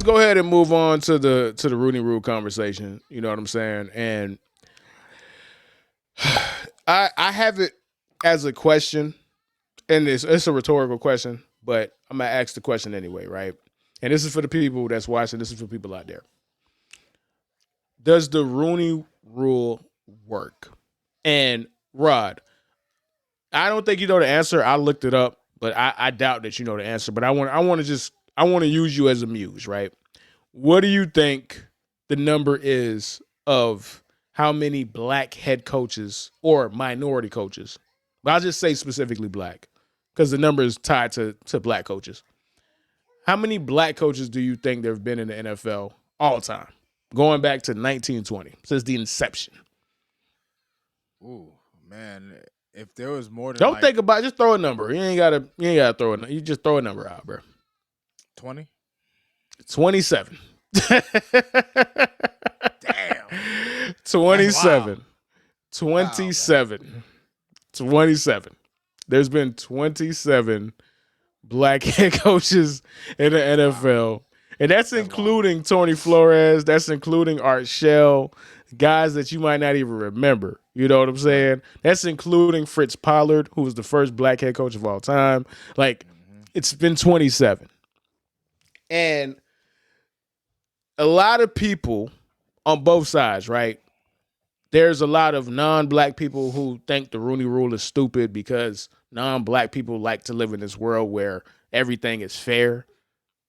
go ahead and move on to the Rooney Rule conversation. You know what I'm saying? And I have it as a question, and it's a rhetorical question, but I'm gonna ask the question anyway, right? And this is for the people that's watching. This is for people out there. Does the Rooney Rule work? And Rod, I don't think you know the answer. I looked it up, but I doubt that you know the answer. But I want to use you as a muse, right? What do you think the number is of how many black head coaches or minority coaches? But I'll just say specifically black, because the number is tied to black coaches. How many black coaches do you think there have been in the NFL all time, going back to 1920, since the inception? Ooh, man. If there was more than Don't like think about it. Just throw a number. You ain't gotta throw it. You just throw a number out, bro. 20, 27. damn. 27. Wow, 27. 27. There's been 27 black head coaches in the NFL. And that's including Tony Flores. That's including Art Shell, guys that you might not even remember. You know what I'm saying? That's including Fritz Pollard, who was the first black head coach of all time. Like, it's been 27. And a lot of people on both sides, right? There's a lot of non-black people who think the Rooney Rule is stupid because non-black people like to live in this world where everything is fair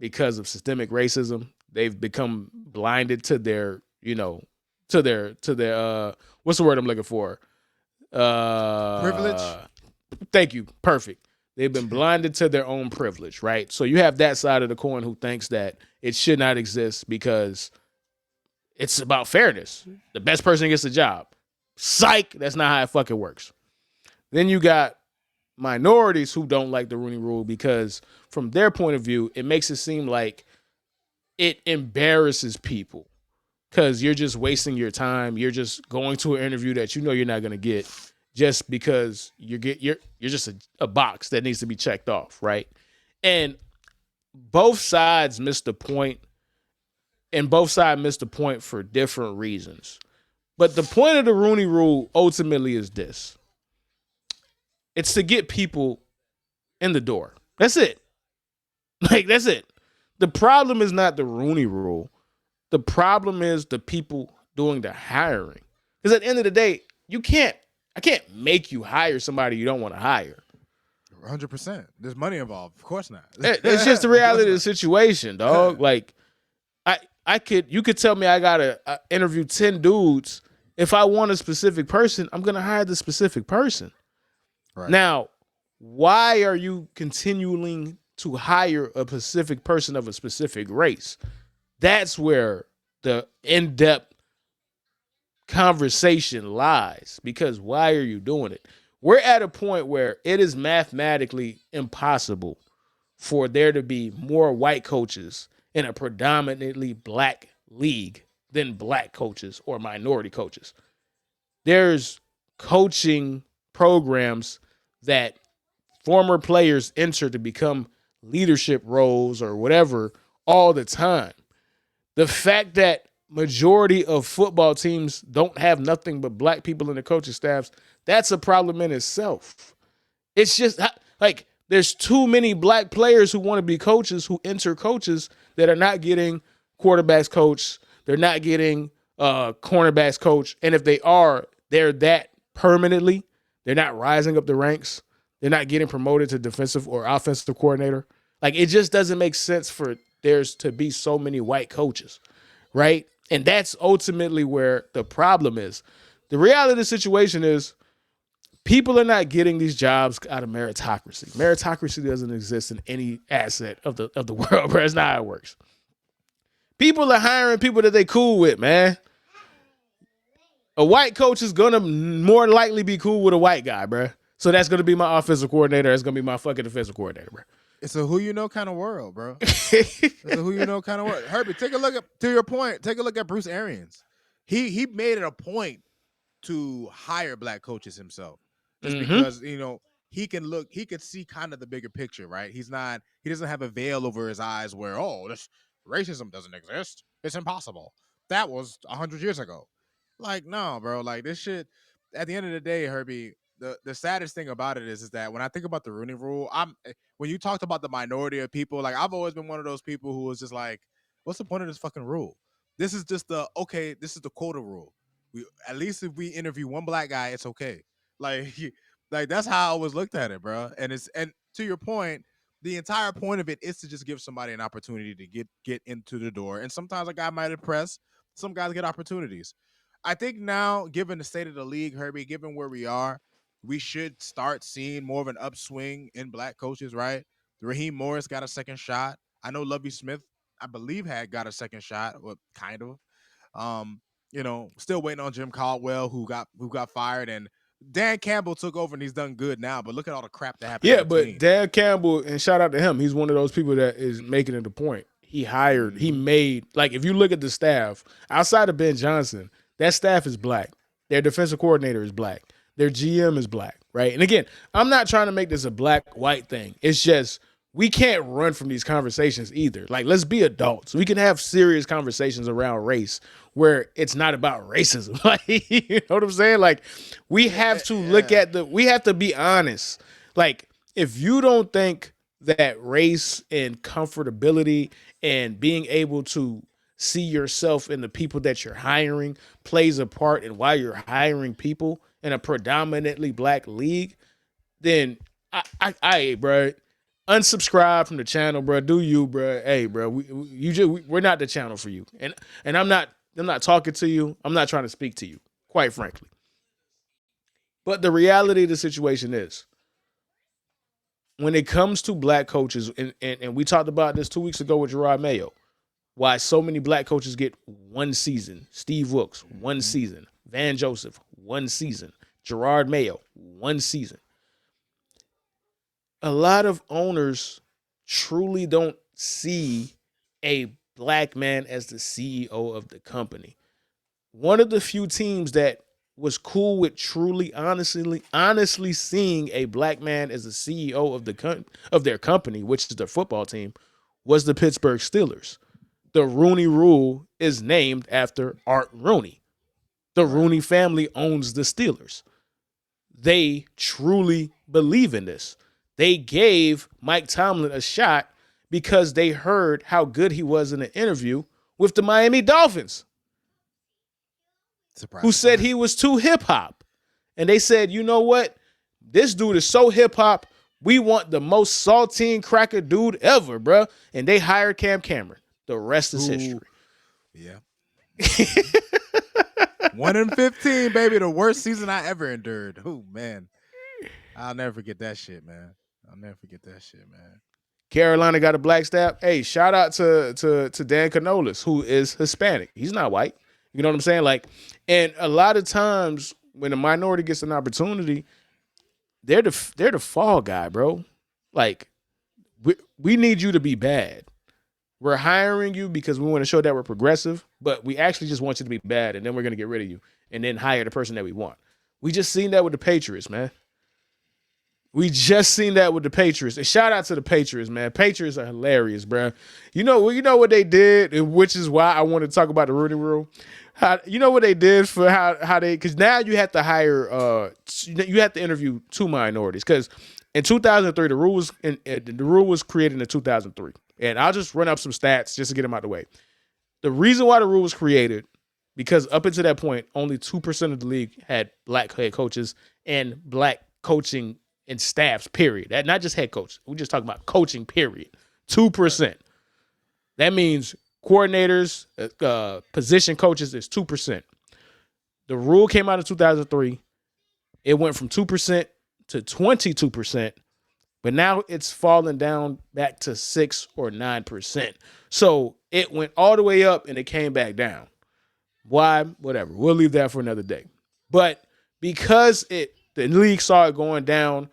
because of systemic racism. They've become blinded to their, what's the word I'm looking for? Privilege. Thank you. Perfect. They've been blinded to their own privilege, right? So you have that side of the coin who thinks that it should not exist because it's about fairness. The best person gets the job. Psych, that's not how it fucking works. Then you got minorities who don't like the Rooney Rule because from their point of view, it makes it seem like it embarrasses people because you're just wasting your time. You're just going to an interview that you know you're not going to get just because you're just a box that needs to be checked off, right? And both sides missed the point, and both sides missed the point for different reasons. But the point of the Rooney Rule ultimately is this. It's to get people in the door. That's it. That's it. The problem is not the Rooney Rule. The problem is the people doing the hiring. Because at the end of the day, I can't make you hire somebody you don't want to hire. 100%. There's money involved. Of course not. It's just the reality of the situation, dog. Like, you could tell me I gotta interview 10 dudes. If I want a specific person, I'm gonna hire the specific person. Right. Now, why are you continuing to hire a specific person of a specific race? That's where the in-depth conversation lies. Because why are you doing it? We're at a point where it is mathematically impossible for there to be more white coaches in a predominantly black league than black coaches or minority coaches. There's coaching programs that former players enter to become leadership roles or whatever all the time. The fact that majority of football teams don't have nothing but black people in the coaching staffs, that's a problem in itself. It's just like there's too many black players who want to be coaches who enter coaches that are not getting quarterbacks coach. They're not getting cornerbacks coach. And if they are, they're that permanently. They're not rising up the ranks. They're not getting promoted to defensive or offensive coordinator. Like, it just doesn't make sense for there's to be so many white coaches, right? And that's ultimately where the problem is. The reality of the situation is people are not getting these jobs out of meritocracy. Meritocracy doesn't exist in any asset of the world, bro. That's not how it works. People are hiring people that they cool with, man. A white coach is going to more likely be cool with a white guy, bro. So that's going to be my offensive coordinator. That's going to be my fucking defensive coordinator, bro. It's a who you know kind of world, bro. It's a who you know kind of world. Herbie, take a look at, to your point, take a look at Bruce Arians. He made it a point to hire black coaches himself. Just because, he can see kind of the bigger picture, right? He doesn't have a veil over his eyes where, this racism doesn't exist. It's impossible. That was 100 years ago. Like, no, bro. Like this shit. At the end of the day, Herbie, the saddest thing about it is that when I think about the Rooney Rule, when you talked about the minority of people, like I've always been one of those people who was just like, what's the point of this fucking rule? This is just this is the quota rule. We at least if we interview one black guy, it's okay. Like, like that's how I always looked at it, bro. And to your point, the entire point of it is to just give somebody an opportunity to get into the door. And sometimes a guy might impress. Some guys get opportunities. I think now, given the state of the league, Herbie, given where we are, we should start seeing more of an upswing in black coaches, right? Raheem Morris got a second shot. I know Lovie Smith, I believe, had got a second shot, or kind of. Um, still waiting on Jim Caldwell, who got fired, and Dan Campbell took over and he's done good now. But look at all the crap that happened. Yeah, in between. but Dan Campbell, and shout out to him, he's one of those people that is making it a point. He hired, he made, like if you look at the staff, outside of Ben Johnson, that staff is black. Their defensive coordinator is black. Their GM is black, right? And again, I'm not trying to make this a black-white thing. It's just we can't run from these conversations either. Like, let's be adults. We can have serious conversations around race where it's not about racism. Like, you know what I'm saying? Like, we have to look at we have to be honest. Like, if you don't think that race and comfortability and being able to see yourself in the people that you're hiring plays a part in why you're hiring people in a predominantly black league, then I bro, unsubscribe from the channel, bro. Do you, bro? Hey, bro, we're not the channel for you, and I'm not talking to you. I'm not trying to speak to you, quite frankly. But the reality of the situation is, when it comes to black coaches, and we talked about this 2 weeks ago with Gerard Mayo, why so many black coaches get one season. Steve Wilkes, one season. Van Joseph, one season. Gerard Mayo, one season. A lot of owners truly don't see a black man as the CEO of the company. One of the few teams that was cool with truly, honestly seeing a black man as the CEO of their company, which is their football team, was the Pittsburgh Steelers. The Rooney Rule is named after Art Rooney. The Rooney family owns the Steelers. They truly believe in this. They gave Mike Tomlin a shot because they heard how good he was in an interview with the Miami Dolphins, who said he was too hip-hop. And they said, you know what? This dude is so hip-hop, we want the most saltine cracker dude ever, bro. And they hired Cam Cameron. The rest is history. Yeah. 1-15, baby. The worst season I ever endured. Oh, man. I'll never forget that shit, man. Carolina got a black staff. Hey, shout out to Dan Canolis, who is Hispanic. He's not white. You know what I'm saying? Like, and a lot of times when a minority gets an opportunity, they're the fall guy, bro. Like, we need you to be bad. We're hiring you because we want to show that we're progressive, but we actually just want you to be bad, and then we're going to get rid of you and then hire the person that we want. We just seen that with the Patriots, man. We just seen that with the Patriots. And shout out to the Patriots, man. Patriots are hilarious, bro. You know what they did, which is why I want to talk about the Rooney Rule. You know what they did for how they, because now you have to hire, you have to interview two minorities. Because in 2003, the rule was created in 2003. And I'll just run up some stats just to get them out of the way. The reason why the rule was created, because up until that point, only 2% of the league had black head coaches and black coaching and staffs, period. That not just head coach. We're just talking about coaching, period. 2%. That means coordinators, position coaches is 2%. The rule came out in 2003. It went from 2% to 22%. But now it's fallen down back to 6 or 9%. So it went all the way up and it came back down. Why? Whatever. We'll leave that for another day. But because the league saw it going down,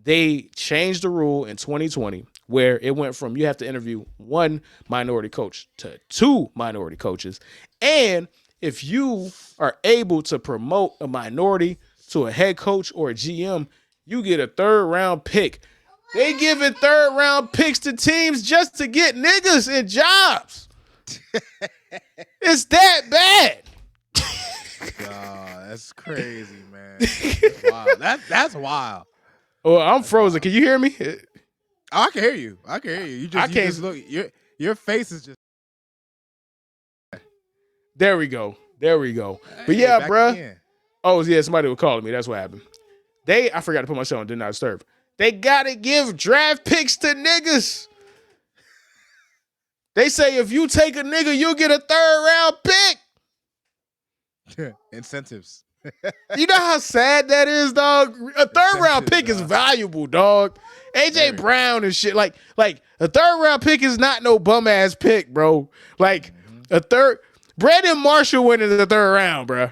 they changed the rule in 2020 where it went from you have to interview one minority coach to two minority coaches. And if you are able to promote a minority to a head coach or a GM, you get a third-round pick. They giving third-round picks to teams just to get niggas in jobs. It's that bad. God, that's crazy, man. That's wild. That's wild. Oh, I'm That's frozen. wild. Can you hear me? Oh, I can hear you. I can hear you. I You just can't. look. Your face is just. There we go. There we go. But Hey, yeah, back bruh. again. Oh yeah, somebody was calling me. That's what happened. I forgot to put myself on Do Not Disturb. They gotta give draft picks to niggas. They say if you take a nigga, you'll get a third round pick. Incentives. You know how sad that is, dog? A third round Incentives, pick is dog. valuable, dog. AJ Very. Brown and shit. Like a third round pick is not no bum ass pick, bro. Like a third Brandon Marshall went in the third round, bro.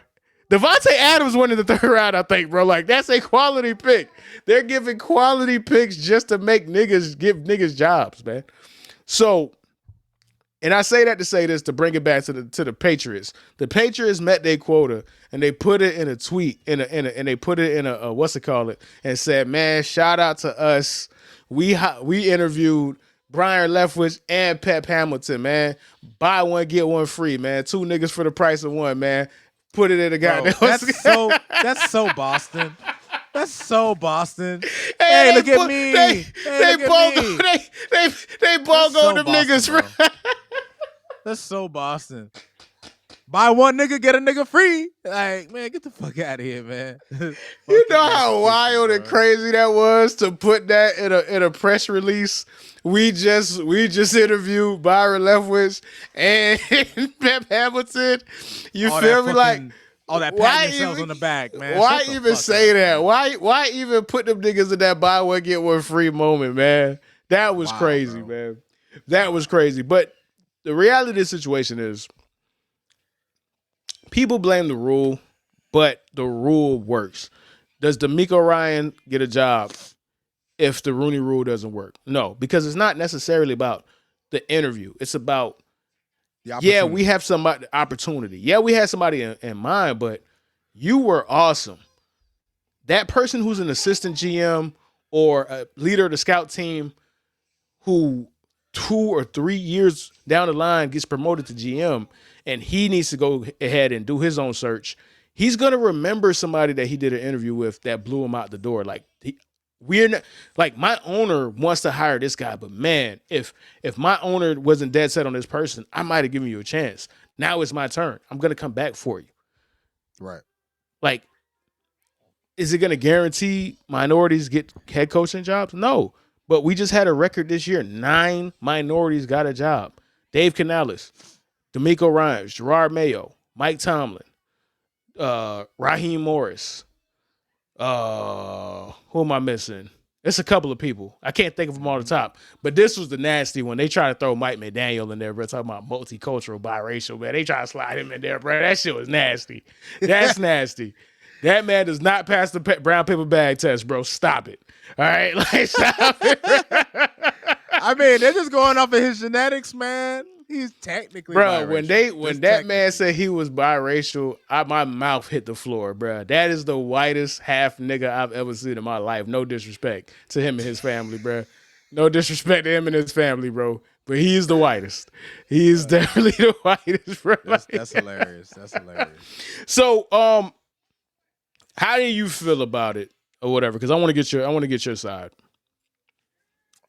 Devontae Adams went in the third round, I think, bro. Like, that's a quality pick. They're giving quality picks just to give niggas jobs, man. So, and I say that to say this, to bring it back to the Patriots. The Patriots met their quota, and they put it in a tweet, and they put it in a what's it called, and said, man, shout out to us. We interviewed Brian Leftwich and Pep Hamilton, man. Buy one, get one free, man. 2 niggas for the price of one, man. Put it in the goddamn. That's so Boston. That's so Boston. Hey, look at me. They both go them niggas, bro. That's so Boston. Buy one nigga, get a nigga free. Like, man, get the fuck out of here, man. You know how wild and crazy that was to put that in a press release. We just interviewed Byron Leftwich and Pep Hamilton. You feel me? Like all that patting themselves on the back, man. Why even say that? Man. Why even put them niggas in that buy one get one free moment, man? That was crazy, bro. man. That was crazy. But the reality of the situation is, people blame the rule, but the rule works. Does D'Amico Ryan get a job if the Rooney Rule doesn't work? No, because it's not necessarily about the interview. It's about, we have somebody opportunity. Yeah, we had somebody in mind, but you were awesome. That person who's an assistant GM or a leader of the scout team who 2 or 3 years down the line gets promoted to GM and he needs to go ahead and do his own search, he's going to remember somebody that he did an interview with that blew him out the door. Like, we're not, like, my owner wants to hire this guy, but man, if my owner wasn't dead set on this person, I might have given you a chance. Now it's my turn. I'm going to come back for you. Right. Like, is it going to guarantee minorities get head coaching jobs? No. But we just had a record this year. 9 minorities got a job. Dave Canales, D'Amico Ryans, Gerard Mayo, Mike Tomlin, Raheem Morris. Who am I missing? It's a couple of people. I can't think of them all the top. But this was the nasty one. They try to throw Mike McDaniel in there, bro. Talking about multicultural, biracial, man. They try to slide him in there, bro. That shit was nasty. That's nasty. That man does not pass the brown paper bag test, bro. Stop it. All right? Like, stop it. I mean, they're just going off of his genetics, man. He's technically biracial. When that man said he was biracial, my mouth hit the floor, bro. That is the whitest half nigga I've ever seen in my life. No disrespect to him and his family, bro. No disrespect to him and his family, bro. But he's the whitest. He's definitely the whitest, bro. That's hilarious. That's hilarious. So, how do you feel about it or whatever? Because I want to get your side.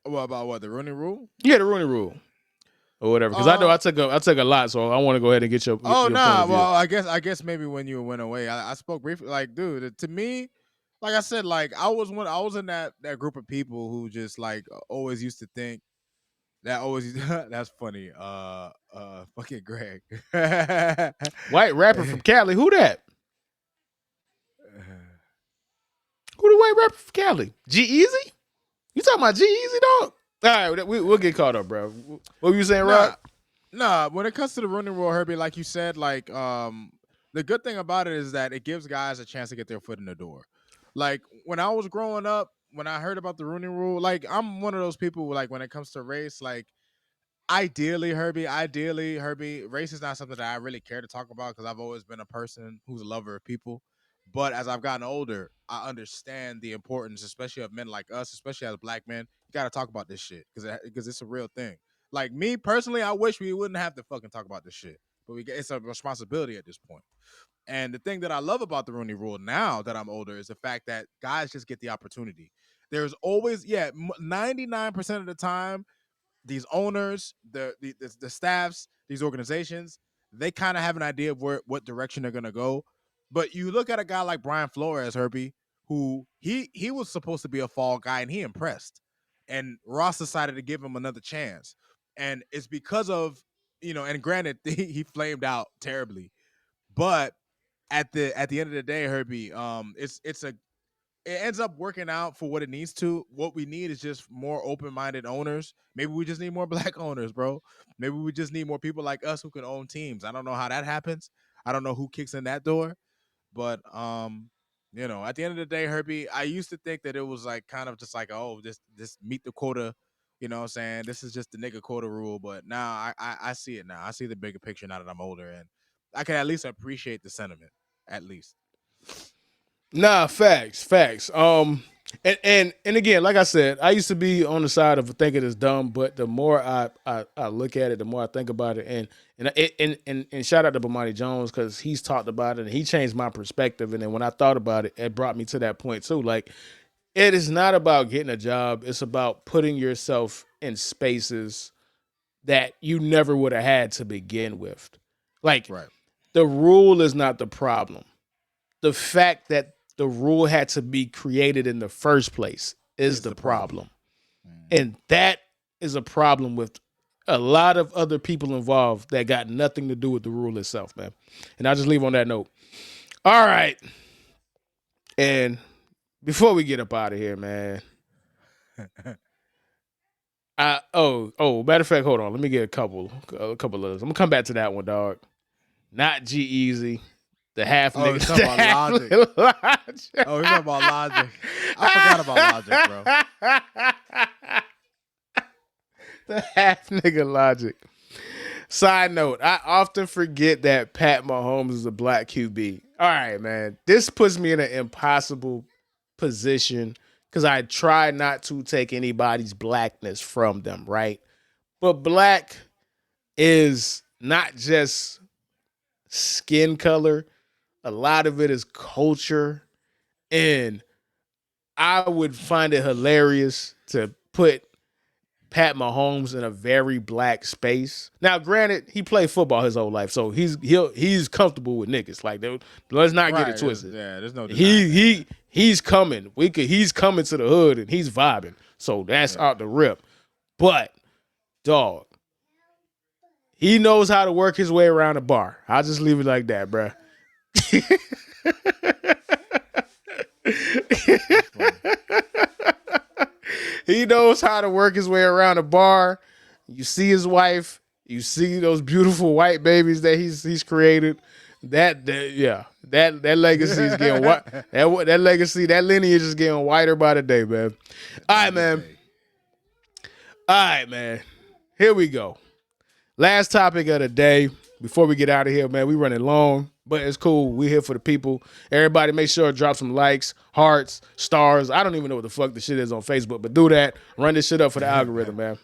Well, about what, the Rooney Rule? Yeah, the Rooney Rule or whatever. Because I know I took a lot, so I want to go ahead and get your. Oh, your nah. point of view. Well, I guess maybe when you went away, I spoke briefly. Like, dude, to me, like I said, like I was in that group of people who just like always used to think that always. That's funny. Fucking Greg, white rapper from Cali. Who that? Who the white rapper from Cali? G-Eazy? You talking about G-Eazy, dog? All right, we'll get caught up, bro. What were you saying, Rod? Nah, when it comes to the Rooney Rule, Herbie, like you said, like the good thing about it is that it gives guys a chance to get their foot in the door. Like when I was growing up, when I heard about the Rooney Rule, like I'm one of those people who, like, when it comes to race, like ideally, Herbie, race is not something that I really care to talk about because I've always been a person who's a lover of people. But as I've gotten older, I understand the importance, especially of men like us, especially as black men. You got to talk about this shit because it's a real thing. Like me personally, I wish we wouldn't have to fucking talk about this shit, but it's a responsibility at this point. And the thing that I love about the Rooney Rule now that I'm older is the fact that guys just get the opportunity. There's always, 99% of the time, these owners, the staffs, these organizations, they kind of have an idea of what direction they're gonna go. But you look at a guy like Brian Flores, Herbie, who he was supposed to be a fall guy and he impressed. And Ross decided to give him another chance. And it's because of, and granted, he flamed out terribly. But at the end of the day, Herbie, it ends up working out for what it needs to. What we need is just more open-minded owners. Maybe we just need more black owners, bro. Maybe we just need more people like us who can own teams. I don't know how that happens. I don't know who kicks in that door, but at the end of the day, Herbie, I used to think that it was like kind of just like, oh, this meet the quota. You know what I'm saying? This is just the nigga quota rule. But now I see it now. I see the bigger picture now that I'm older, and I can at least appreciate the sentiment, at least. Nah, facts. And again, like I said, I used to be on the side of thinking it's dumb, but the more I look at it, the more I think about it, and shout out to Bomani Jones because he's talked about it and he changed my perspective. And then when I thought about it, it brought me to that point too. Like, it is not about getting a job; it's about putting yourself in spaces that you never would have had to begin with. Like, Right. the rule is not the problem. The fact that the rule had to be created in the first place is the problem. And that is a problem with a lot of other people involved that got nothing to do with the rule itself, man. And I'll just leave on that note. All right. And before we get up out of here, man. Matter of fact, hold on. Let me get a couple of others. I'm gonna come back to that one, dog. Not G Easy. The half nigga. He's talking about Logic. Oh, he's talking about Logic. I forgot about Logic, bro. The half nigga Logic. Side note, I often forget that Pat Mahomes is a black QB. All right, man. This puts me in an impossible position because I try not to take anybody's blackness from them, right? But black is not just skin color. A lot of it is culture. And I would find it hilarious to put Pat Mahomes in a very black space. Now, granted, he played football his whole life, so he's comfortable with niggas. Like, let's not get it twisted. There's no he's coming. He's coming to the hood and he's vibing. So that's out the rip. But, dog, he knows how to work his way around a bar. I'll just leave it like that, bruh. He knows how to work his way around a bar. You see his wife. You see those beautiful white babies that he's created. That legacy is getting that legacy, that lineage is getting whiter by the day, man. All right, man. Here we go. Last topic of the day. Before we get out of here, man, we running long, but it's cool. We here for the people. Everybody make sure to drop some likes, hearts, stars. I don't even know what the fuck the shit is on Facebook, but do that. Run this shit up for the algorithm, man.